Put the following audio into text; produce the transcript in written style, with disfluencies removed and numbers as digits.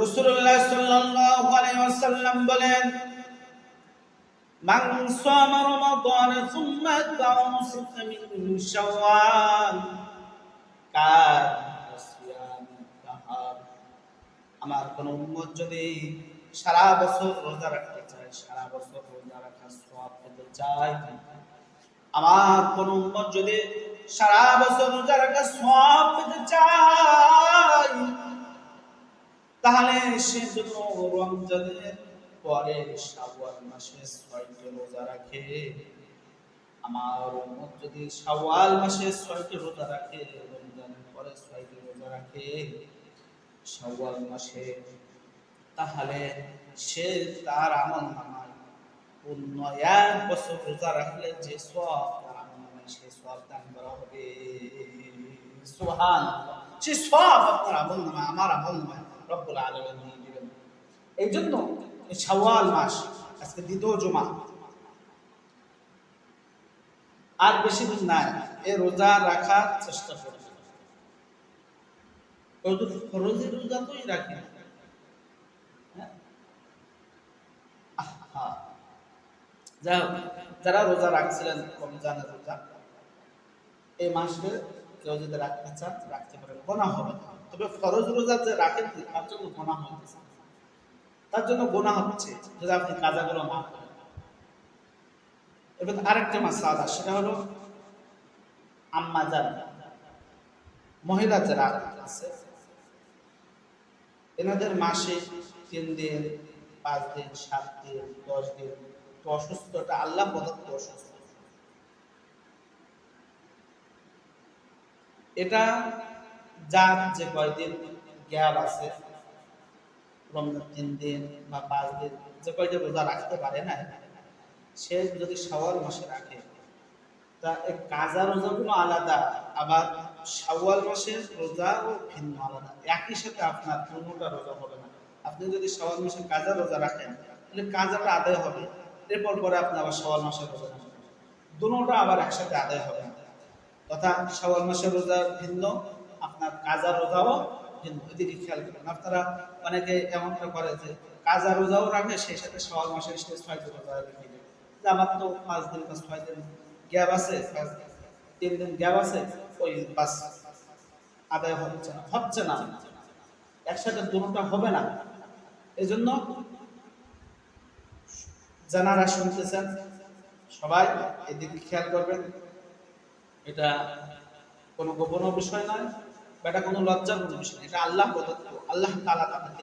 রাসূলুল্লাহ সাল্লাল্লাহু আলাইহি ওয়াসাল্লাম বলেন, মান সামা রমাদান সুম্মা আতবা'াহু সিত্তাম মিন শাওয়াল কানা সিয়ামুদ দাহর। আমার কোন উম্মত যদি সারা বছর রোজা রাখতে চায়, সারা বছর রোজা রাখার সওয়াব পেতে চায়, আমার কোন উম্মত যদি সারা বছর রোজা রাখার সওয়াব পেতে চায়, তাহলে সে যদি রমজানের পরে শাওয়াল মাসে ৬টি রোজা রাখে, আমার উম্মত যদি শাওয়াল মাসে ৬টি রোজা রাখে, রমজানের পরে ৬টি রোজা রাখে শাওয়াল মাসে, তাহলে সে তার আমলনামায় পূর্ণ ১ বছর রোজা রাখলে যে সওয়াব তার আমলনামায় সে সওয়াব দান করা হবে। সুবহানাল্লাহ। সে সওয়াব আপনার আমলনামায়, আমার আমলনামায় রব্বুল আলামিন দিয়ে দিবেন। এই জন্য এই শাওয়াল মাস, আজকে দ্বিতীয় জুমা, আর বেশি দিন নাই, এই রোজা রাখার চেষ্টা করবেন। ফরজের রোজা তোই রাখি, যারা রোজা রাখছিলেন রমজানের রোজা, এই মাসে কেউ যদি রাখতে চান রাখতে পারেন, গোনা হবে না। তবে ফরজ রোজা যে রাখেন তার জন্য গোনা হচ্ছে, তার জন্য গোনা হচ্ছে যদি আপনি কাজাগুলো না করেন। এবার আরেকটা মাসআলা, সেটা হলো আম্মা যান মহিলা যারা আছে, এনাদের মাসে ৩ দিন, ৫ দিন, ৭ দিন, ১০ দিন অসুস্থতা আল্লাহ প্রদত্ত অসুস্থ, এটা যার যে কয়দিন গ্যাপ আছে, রমজান ৩ দিন বা ৫ দিন যে কয়দিন রোজা রাখতে পারে না, সে যদি শাওয়াল মাসে রাখে, তা এই কাজা রোজাগুলো আলাদা, আবার শাওয়াল মাসের রোজাও ভিন্ন আলাদা। একই সাথে আপনার দুটোটা রোজা হবে না। আপনি যদি শাওয়াল মাসে কাজা রোজা রাখেন, তাহলে কাজাটা আদায় হবে, এরপর পরে আপনি আবার শাওয়াল মাসের রোজা রাখবেন, দুটোটা আবার একসাথে আদায় হবে না। তথা শাওয়াল মাসের রোজা ভিন্ন, আপনার কাজা রোজাও ভিন্ন। এদিকে খেয়াল করবেন। আপনারা অনেকে এমনটা করে যে কাজা রোজাও রাখে, সেই সাথে শাওয়াল মাসের ৬টি রোজা রেখে দেবে, যে আমার তো ৫ দিন বা ৬ দিন গ্যাপ আছে, ৩ দিন গ্যাপ আছে, ওই বাস আদায় হচ্ছে না, একসাথে দুটোটা হবে না। এই জন্য যারা শুনতেছেন সবাই এদিকে খেয়াল করবেন। এটা কোনো গোপন বিষয় নয়, বা এটা কোনো লজ্জার কোনো বিষয় নয়, এটা আল্লাহ প্রদত্ত, আল্লাহ তাআলা